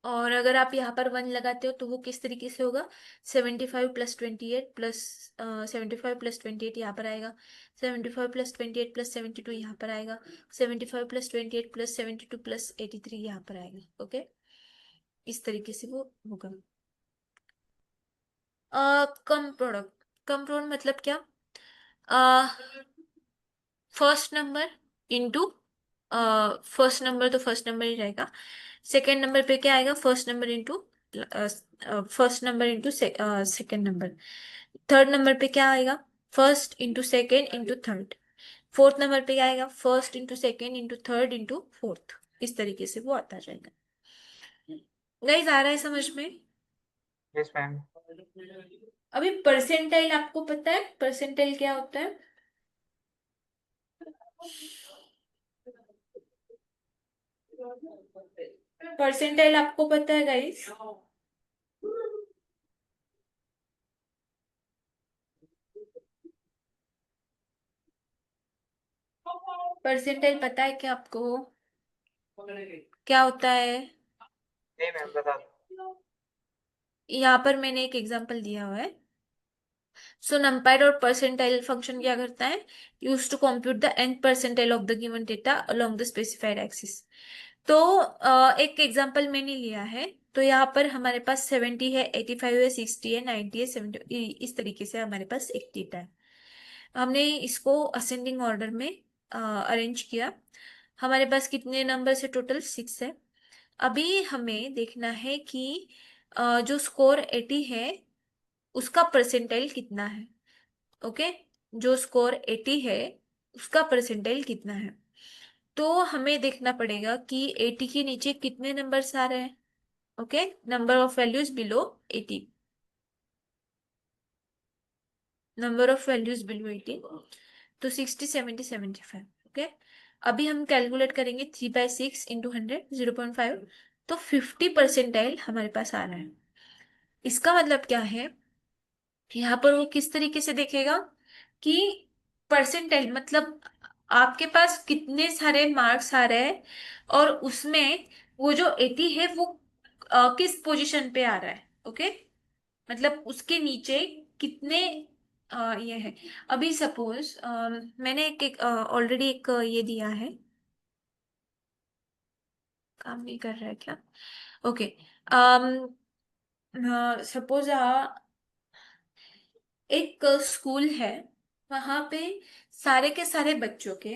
और अगर आप यहाँ पर 1 लगाते हो तो वो किस तरीके से होगा, 75 प्लस 28 यहाँ पर आएगा, 75 प्लस 28 प्लस 72 यहाँ पर आएगा, 75 प्लस 28 प्लस 72 प्लस 83 यहाँ पर आएगा। ओके, इस तरीके से वो होगा। कम प्रोडक्ट, कम प्रोडक्ट मतलब क्या, first number into first number, तो फर्स्ट नंबर ही रहेगा, सेकेंड नंबर पे क्या आएगा, first number into second number, third number पे क्या आएगा, first into second into third, fourth number पे क्या आएगा, first into second into third into fourth, इस तरीके से वो आता जाएगा। गाइस आ रहा है समझ में। Yes ma'am. अभी परसेंटाइल आपको पता है, परसेंटाइल क्या होता है, परसेंटाइल आपको पता है गाइस, परसेंटाइल पता है क्या आपको, क्या होता है। नहीं मैम, बता दो। यहाँ पर मैंने एक एग्जांपल दिया हुआ है। सो नमपाई और परसेंटाइल फंक्शन क्या करता है, use to compute the nth percentile of the given data along the specified axis. तो एक एग्जांपल मैंने लिया है, तो यहाँ पर हमारे पास 70 है, 85 है, 60 है, 90 है, 70, इस तरीके से हमारे पास एक डेटा है। हमने इसको असेंडिंग ऑर्डर में अरेंज किया, हमारे पास कितने नंबर से, टोटल 6 है। अभी हमें देखना है कि जो स्कोर 80 है उसका परसेंटाइल कितना है। ओके, जो स्कोर 80 है उसका परसेंटाइल कितना है, तो हमें देखना पड़ेगा कि 80 के नीचे कितने नंबर्स आ रहे हैं। Okay, number of values below 80, number of values below 80, तो 60, 70, 75। ओके, अभी हम कैलकुलेट करेंगे 3/6 × 100, 0.5, तो 50 परसेंटाइल हमारे पास आ रहा है। इसका मतलब क्या है, यहाँ पर वो किस तरीके से देखेगा कि परसेंटाइल मतलब आपके पास कितने सारे मार्क्स आ रहे हैं, और उसमें वो जो 80 है वो किस पोजीशन पे आ रहा है। ओके, मतलब उसके नीचे कितने ये है। अभी सपोज मैंने एक ऑलरेडी एक ये दिया है, काम नहीं कर रहा है क्या। ओके, सपोज एक स्कूल है, वहां पे सारे के सारे बच्चों के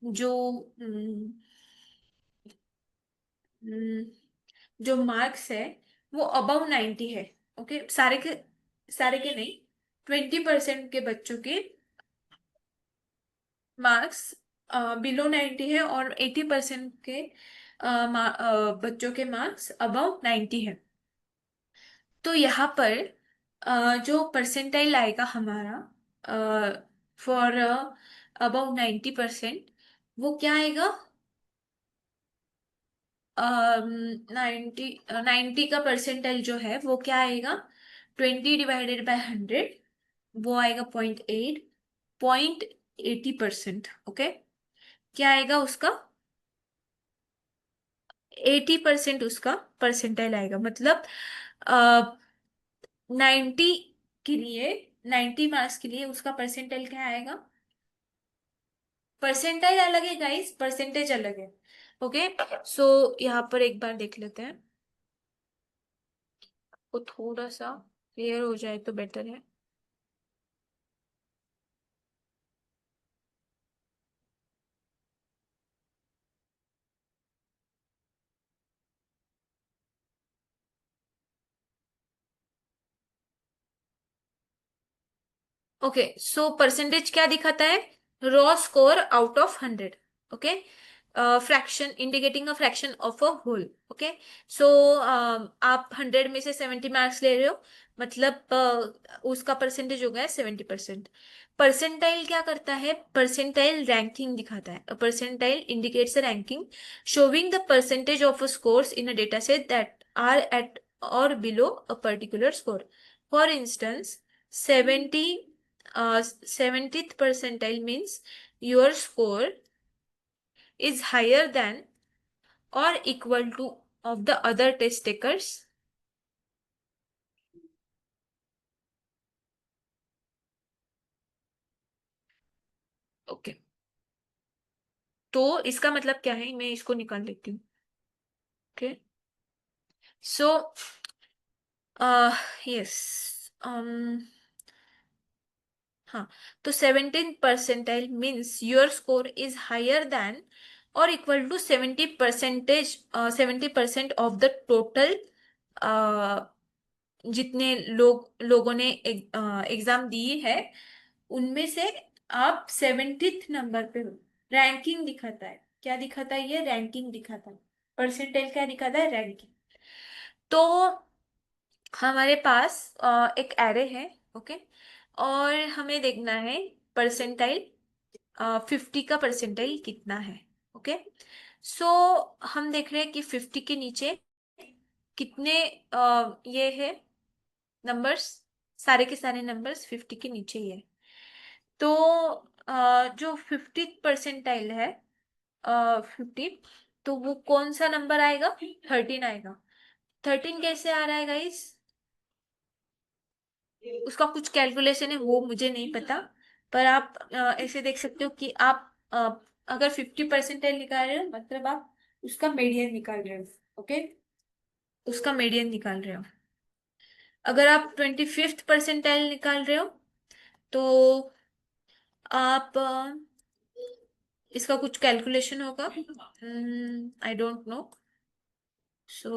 जो जो मार्क्स है वो अबव 90 है। ओके, सारे के नहीं, 20% के बच्चों के मार्क्स बिलो 90 है, और 80% के बच्चों के मार्क्स अबाउट 90 है। तो यहाँ पर जो परसेंटाइल आएगा हमारा फॉर अबाउट 90%, वो क्या आएगा? 90 का परसेंटाइल जो है वो क्या आएगा? 20 डिवाइडेड बाय 100, वो आएगा 0.8, 0.80%। ओके, क्या आएगा उसका? 80% उसका परसेंटाइल आएगा। मतलब 90 के लिए, 90 मार्क्स के लिए उसका परसेंटाइल क्या आएगा? परसेंटाइल अलग है गाइस, परसेंटेज अलग है। ओके, सो यहाँ पर एक बार देख लेते हैं, वो थोड़ा सा क्लियर हो जाए तो बेटर है। ओके, सो परसेंटेज क्या दिखाता है? Raw score out of 100। Okay, fraction indicating a fraction of a whole. Okay, so आप 100 में से 70 मार्क्स ले रहे हो, मतलब उसका परसेंटेज हो गया 70%। परसेंटाइल क्या करता है? परसेंटाइल रैंकिंग दिखाता है। Percentile indicates a ranking showing the percentage of scores in a data set that are at or below a particular score. For instance, 70 70th percentile means your score is higher than or equal to of the other test takers. Okay, तो इसका मतलब क्या है? मैं इसको निकाल लेती हूँ। ओके, सो यस, हाँ, तो 17th percentile means your score is higher than or equal to 70% of the total, जितने लोगों ने एग्जाम दी है उनमें से आप 70th नंबर पे हो। रैंकिंग दिखाता है, क्या दिखाता है? ये रैंकिंग दिखाता है। परसेंटाइल क्या दिखाता है? रैंकिंग। तो हमारे पास एक एरे है। ओके, और हमें देखना है परसेंटाइल, 50 का परसेंटाइल कितना है। ओके, सो हम देख रहे हैं कि 50 के नीचे कितने ये है नंबर्स, सारे के सारे नंबर्स 50 के नीचे ही है। तो जो 50th percentile है, 50, तो वो कौन सा नंबर आएगा? 13 आएगा। 13 कैसे आ रहा है गाइस? उसका कुछ कैलकुलेशन है, वो मुझे नहीं पता, पर आप ऐसे देख सकते हो कि आप अगर 50 percentile निकाल रहे हो मतलब आप उसका मीडियन निकाल रहे हो। ओके, उसका मीडियन निकाल रहे हो। अगर आप 25th percentile निकाल रहे हो तो आप इसका कुछ कैलकुलेशन होगा, I don't know. So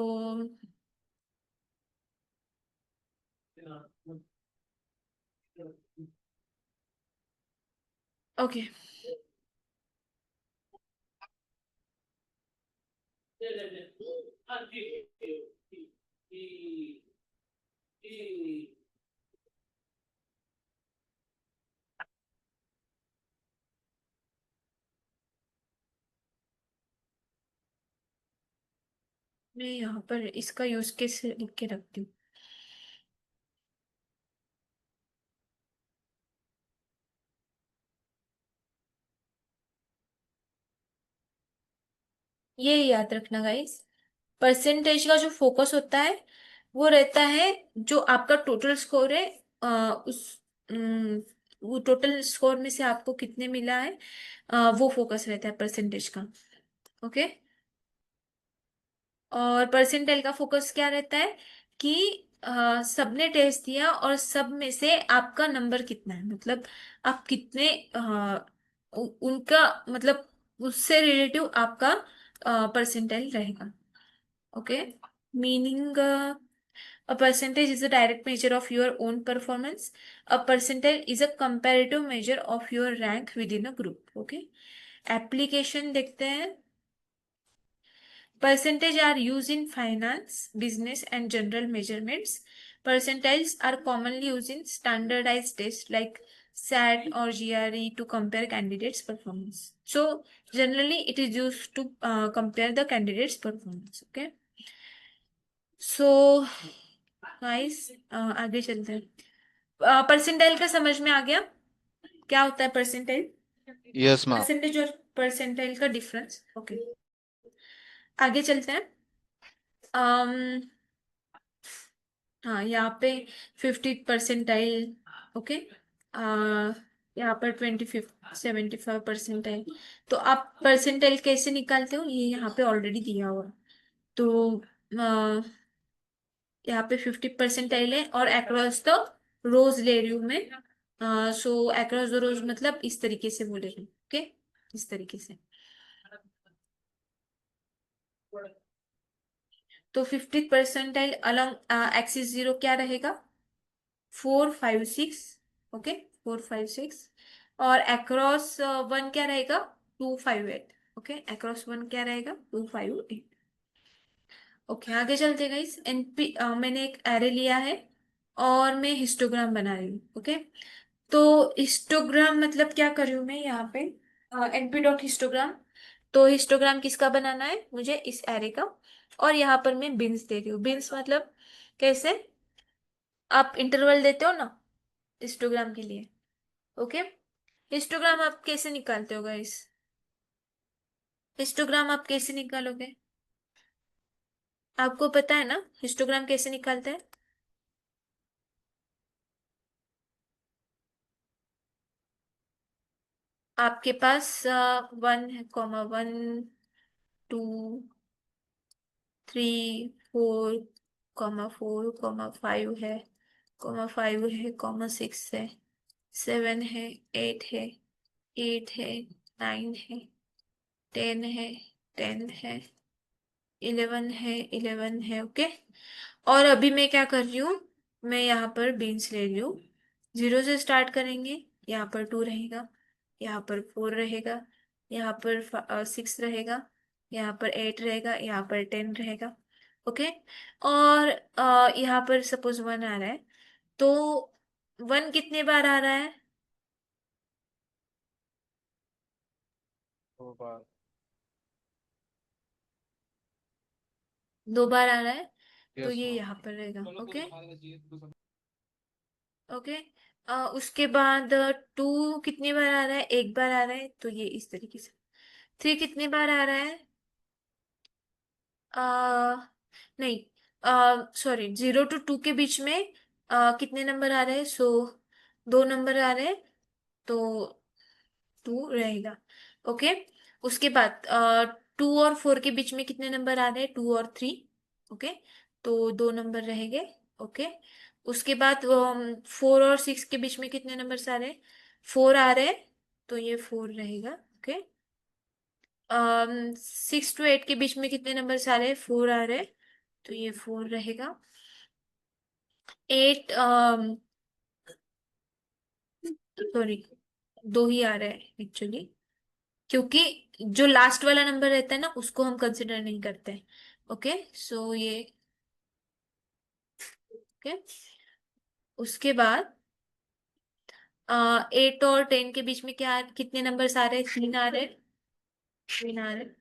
okay, मैं यहाँ पर इसका यूज कैसे लिख के रखती हूँ। ये याद रखना गाइस, परसेंटेज का जो फोकस होता है वो रहता है जो आपका टोटल स्कोर है, उस वो टोटल स्कोर में से आपको कितने मिला है, वो फोकस रहता है परसेंटेज का। ओके, और परसेंटाइल का फोकस क्या रहता है कि सबने टेस्ट दिया और सब में से आपका नंबर कितना है, मतलब आप कितने उनका मतलब उससे रिलेटिव आपका परसेंटाइल रहेगा। Okay, meaning a percentage is a direct measure of your own performance. A percentile is a comparative measure of your rank within a group. Okay, application देखते हैं। Percentage are used in finance, business, and general measurements. Percentiles are commonly used in standardized tests like SAT or GRE to compare candidates' performance. So, generally, it is used to compare the candidates' performance. Okay. So, guys, आगे चलते हैं। Percentile का समझ में आ गया क्या होता है परसेंटाइल? Yes, ma'am. परसेंटेज और परसेंटाइल का डिफरेंस। ओके, आगे चलते हैं। अम्म हाँ, यहाँ पे 50 परसेंटाइल। ओके, यहाँ पर 75 परसेंटाइल। तो आप परसेंटाइल कैसे निकालते हो, ये यहाँ पे ऑलरेडी दिया हुआ है। तो यहाँ पे 50 परसेंटाइल है और अक्रॉस द रोज ले रही हूँ मैं। सो अक्रॉस द रोज मतलब इस तरीके से बोले रही हूँ। ओके, इस तरीके से। तो 50 परसेंटाइल अलॉन्ग एक्सिस जीरो क्या रहेगा? 4, 5, 6। ओके, 4, 5, 6। और अक्रॉस वन क्या रहेगा? 2, 5, 8। ओके, अक्रॉस वन क्या रहेगा? 2, 5, 8। ओके, आगे चलते गाइस। एनपी मैंने एक एरे लिया है और मैं हिस्टोग्राम बना रही हूँ। ओके, तो हिस्टोग्राम मतलब क्या कर रही हूँ मैं यहाँ पे? NP dot histogram. तो हिस्टोग्राम किसका बनाना है मुझे? इस एरे का। और यहाँ पर मैं बिन्स दे रही हूँ। बिन्स मतलब कैसे? आप इंटरवल देते हो ना हिस्टोग्राम के लिए। ओके, हिस्टोग्राम आप कैसे निकालते हो गाइस? हिस्टोग्राम आप कैसे निकालोगे? आपको पता है ना हिस्टोग्राम कैसे निकालते हैं? आपके पास 1, 2, 3, 4, 4, 5 है, 5 है, 6 है, 7 है, 8 है, 9 है, 10 है, 11 है। ओके, और अभी मैं क्या कर रही हूँ? मैं यहाँ पर बीन्स ले रही हूँ। 0 से स्टार्ट करेंगे। यहाँ पर 2 रहेगा, यहाँ पर 4 रहेगा, यहाँ पर 6 रहेगा, यहाँ पर 8 रहेगा, यहाँ पर 10 रहेगा। ओके, और यहाँ पर सपोज 1 आ रहा है। तो 1 कितने बार आ रहा है? 2 बार। 2 बार आ रहा है। तो Yes, ये ma'am. यहाँ पर रहेगा। Okay, okay. उसके बाद 2 कितनी बार आ रहा है? 1 बार आ रहा है, तो ये इस तरीके से। 3 कितनी बार आ रहा है? नहीं, सॉरी, 0 to 2 के बीच में कितने नंबर आ रहे हैं? 2 नंबर आ रहे हैं, तो 2 रहेगा। ओके, उसके बाद 2 और 4 के बीच में कितने नंबर आ रहे हैं? 2 और 3। ओके, तो 2 नंबर रहेंगे। ओके, उसके बाद 4 और 6 के बीच में कितने नंबर आ रहे हैं? 4 आ रहे हैं, तो ये 4 रहेगा। ओके, 6 to 8 के बीच में कितने नंबर आ रहे हैं? 4 आ रहे हैं, तो ये 4 रहेगा। 8, सॉरी, 2 ही आ रहा है एक्चुअली, क्योंकि जो लास्ट वाला नंबर रहता है ना उसको हम कंसिडर नहीं करते। ओके, सो ये। ओके, उसके बाद 8 और 10 के बीच में क्या कितने नंबर आ रहे हैं? 3 आ रहे हैं, 3 आ रहे हैं।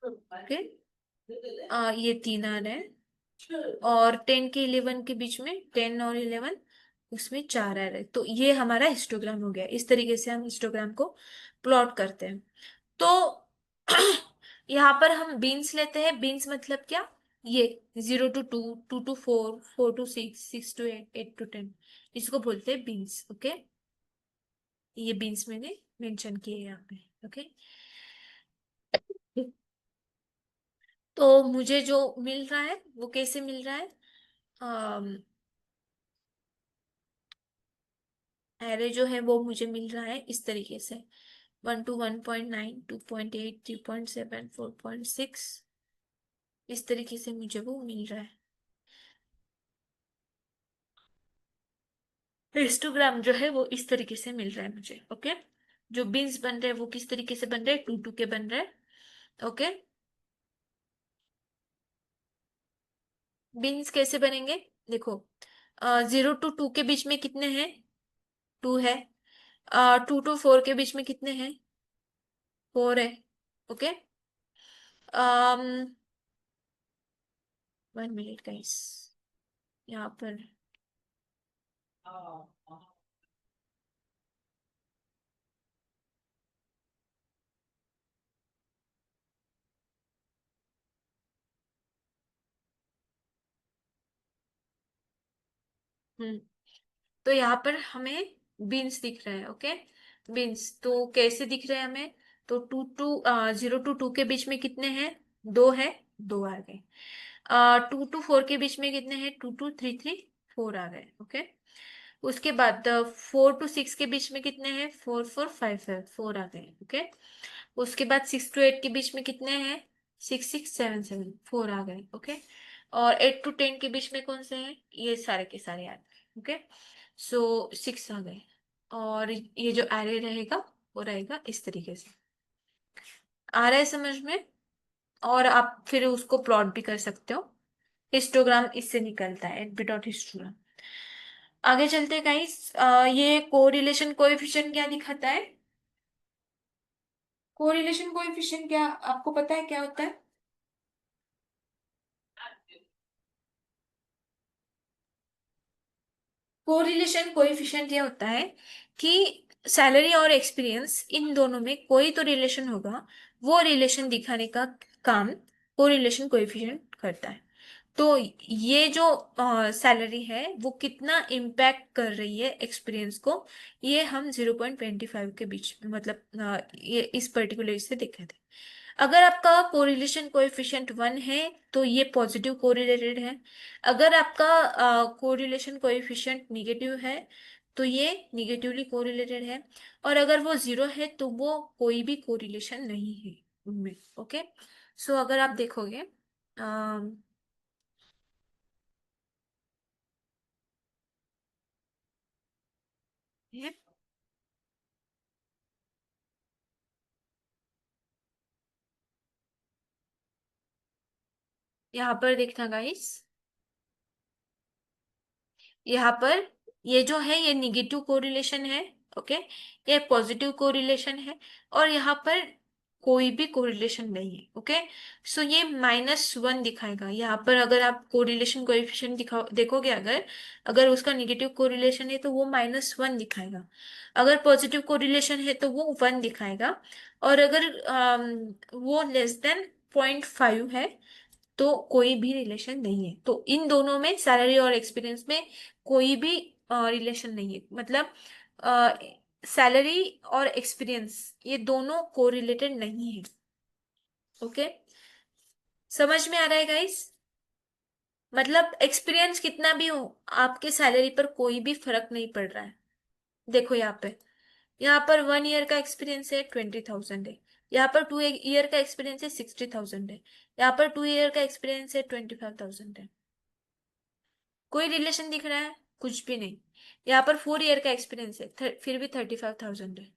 ओके, ये 3 आ रहे हैं। और 10 के 11 के बीच में 10 और 11, उसमें 4 आ रहे हैं। तो ये हमारा हिस्टोग्राम हो गया। इस तरीके से हम हिस्टोग्राम को प्लॉट करते हैं। तो यहाँ पर हम बीन्स लेते हैं। बीन्स मतलब क्या? ये 0 to 2, 2 to 4, 4 to 6, 6 to 8, 8 to 10, इसको बोलते हैं बीन्स। ओके, ये बीन्स मैंने मेंशन किए यहाँ पे। ओके, तो मुझे जो मिल रहा है वो कैसे मिल रहा है? एरे जो है वो मुझे मिल रहा है इस तरीके से। 1 to 1.9, 2.8, 3.7, 4.6, इस तरीके से मुझे वो मिल रहा है। हिस्टोग्राम जो है वो इस तरीके से मिल रहा है मुझे। ओके, जो बीन्स बन रहे हैं वो किस तरीके से बन रहे हैं? 2 2 के बन रहे हैं। ओके, बीन्स कैसे बनेंगे? देखो, 0 to 2 के बीच में कितने हैं? 2 है। 2 to 4 के बीच में कितने हैं? 4 है। ओके। 1 मिनट गाइस, यहाँ पर। हम्म तो यहाँ पर हमें बीन्स दिख रहे हैं। ओके, बीन्स तो कैसे दिख रहे हैं हमें? तो 0 to 2 के बीच में कितने हैं? 2 है। 2 आ गए। 2 to 4 के बीच में कितने हैं? 2 2 3 3 4 आ गए। ओके। उसके बाद 4 to 6 के बीच में कितने हैं? 4 4 5 है, 4 आ गए। ओके। उसके बाद 6 to 8 के बीच में कितने हैं? 6 6 7 7, 4 आ गए। ओके। और 8 to 10 के बीच में कौन से हैं? ये सारे के सारे आ गए। ओके। सो 6 आ गए। और ये जो एरे रहेगा वो रहेगा इस तरीके से। आ रहा है समझ में? और आप फिर उसको प्लॉट भी कर सकते हो। हिस्टोग्राम इससे निकलता है, एनपी डॉट हिस्टोग्राम। आगे चलते गाइस, ये कोरिलेशन कोएफिशिएंट क्या दिखाता है? कोरिलेशन कोएफिशिएंट क्या आपको पता है क्या होता है? कोरिलेशन कोएफिशिएंट ये होता है कि सैलरी और एक्सपीरियंस, इन दोनों में कोई तो रिलेशन होगा, वो रिलेशन दिखाने का काम कोरिलेशन कोएफिशिएंट करता है। तो ये जो सैलरी है वो कितना इम्पैक्ट कर रही है एक्सपीरियंस को, ये हम 0.25 के बीच मतलब ये इस पर्टिकुलर से देखे थे। अगर आपका कोरिलेशन कोएफिशिएंट 1 है तो ये पॉजिटिव कोरिलेटेड है। अगर आपका कोरिलेशन कोएफिशिएंट निगेटिव है तो ये निगेटिवली कोरिलेटेड है। और अगर वो 0 है तो वो कोई भी कोरिलेशन नहीं है उनमें। ओके। सो अगर आप देखोगे, अम, ये यहाँ पर देखना गाइस, यहाँ पर ये जो है ये निगेटिव कोरिलेशन है। ओके। ये पॉजिटिव कोरिलेशन है। और यहाँ पर कोई भी कोरिलेशन नहीं है। ओके। सो ये -1 दिखाएगा यहाँ पर। अगर आप कोरिलेशन कोएफिशिएंट दिखा देखोगे, अगर अगर उसका निगेटिव कोरिलेशन है तो वो -1 दिखाएगा। अगर पॉजिटिव कोरिलेशन है तो वो 1 दिखाएगा। और अगर वो <0.5 है तो कोई भी रिलेशन नहीं है। तो इन दोनों में, सैलरी और एक्सपीरियंस में, कोई भी रिलेशन नहीं है। मतलब सैलरी और एक्सपीरियंस ये दोनों कोरिलेटेड नहीं है। ओके। समझ में आ रहा है गाइस? मतलब एक्सपीरियंस कितना भी हो, आपके सैलरी पर कोई भी फर्क नहीं पड़ रहा है। देखो यहाँ पे, यहाँ पर 1 ईयर का एक्सपीरियंस है 20,000 है। यहाँ पर 2 ईयर का एक्सपीरियंस है 60,000 है। यहाँ पर 2 ईयर का एक्सपीरियंस है 25,000 है। कोई रिलेशन दिख रहा है? कुछ भी नहीं। यहाँ पर 4 ईयर का एक्सपीरियंस है, फिर भी 35,000 है।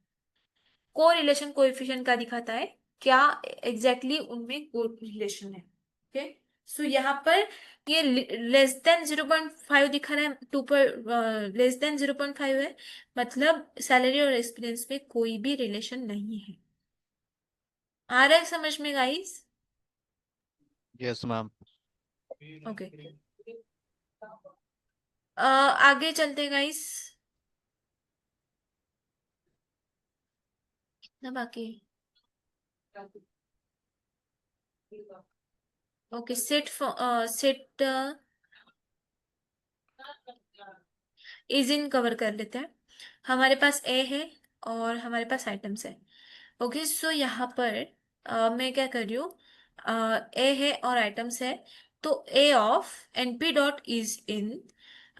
को रिलेशन कोएफिशिएंट का दिखाता है क्या एग्जैक्टली उनमें को रिलेशन है। ओके। सो यहाँ पर ये -0.5 दिखा रहा है, टू पर -0.5 है। मतलब सैलरी और एक्सपीरियंस में कोई भी रिलेशन नहीं है। आ रहा है समझ में गाइस? Yes ma'am. ओके। आगे चलते गाइस। ना बाकी। Okay, set is in cover कर लेते हैं। हमारे पास ए है और हमारे पास आइटम्स है। ओके। सो यहाँ पर मैं क्या कर रही हूँ, ए है और आइटम्स है। तो A of np dot isin,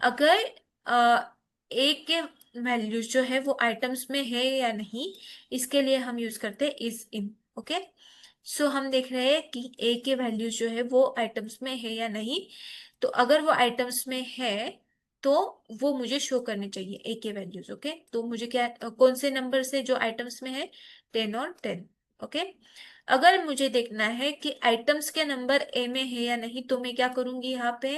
अगर ए के वैल्यूज जो है वो आइटम्स में है या नहीं, इसके लिए हम यूज करते हैं इज इन। ओके। सो हम देख रहे हैं कि ए के वैल्यूज जो है वो आइटम्स में है या नहीं। तो अगर वो आइटम्स में है तो वो मुझे शो करने चाहिए ए के वैल्यूज। ओके। तो मुझे क्या, कौन से नंबर से जो आइटम्स में है? 10 और 10। ओके। अगर मुझे देखना है कि आइटम्स के नंबर ए में है या नहीं, तो मैं क्या करूंगी यहाँ पे,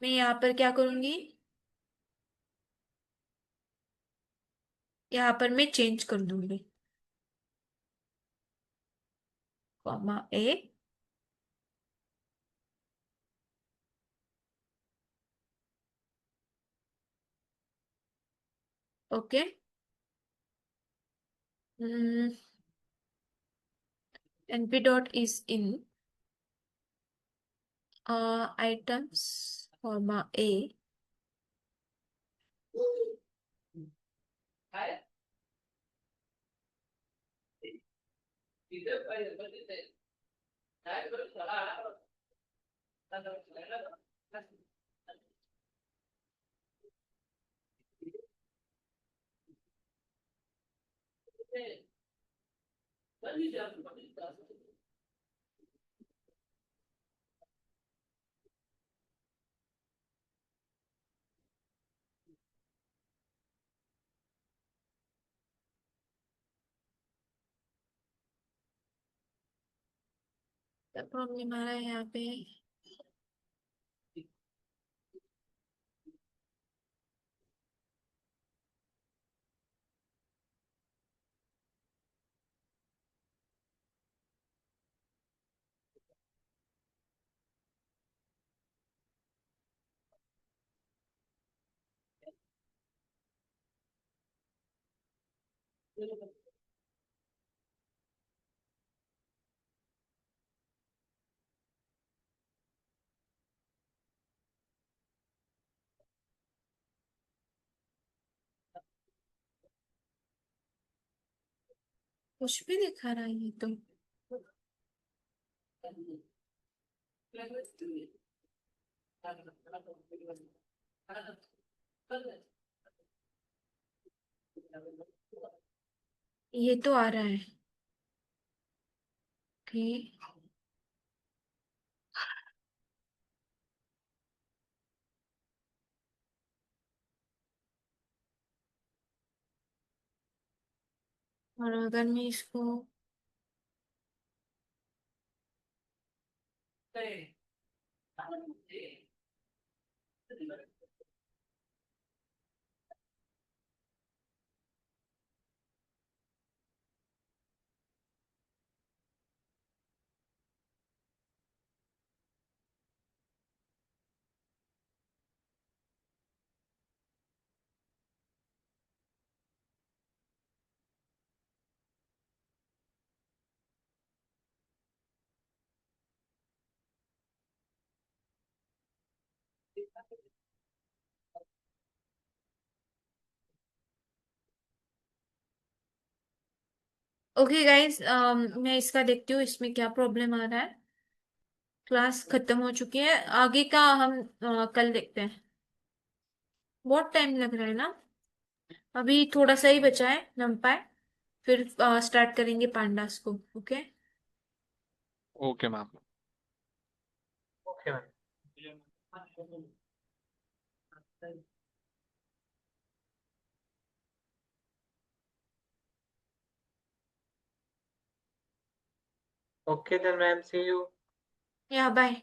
मैं यहाँ पर क्या करूंगी, यहाँ पर मैं चेंज कर दूंगी, comma A. Okay. np dot isin items comma A. क्या प्रॉब्लम आ रहा है यहाँ पे। कुछ भी दिखा रहा है ये तो। ये तो आ रहा है। ओके। और अगर मैं इसको, ओके गाइस, मैं इसका देखती हूँ इसमें क्या प्रॉब्लम आ रहा है। क्लास खत्म हो चुकी है, आगे का हम कल देखते हैं। बहुत टाइम लग रहा है ना। अभी थोड़ा सा ही बचा है नमपाय, फिर स्टार्ट करेंगे पांडास को। Okay. Okay ma'am. Okay ma'am. Okay then ma'am, see you. Yeah bye.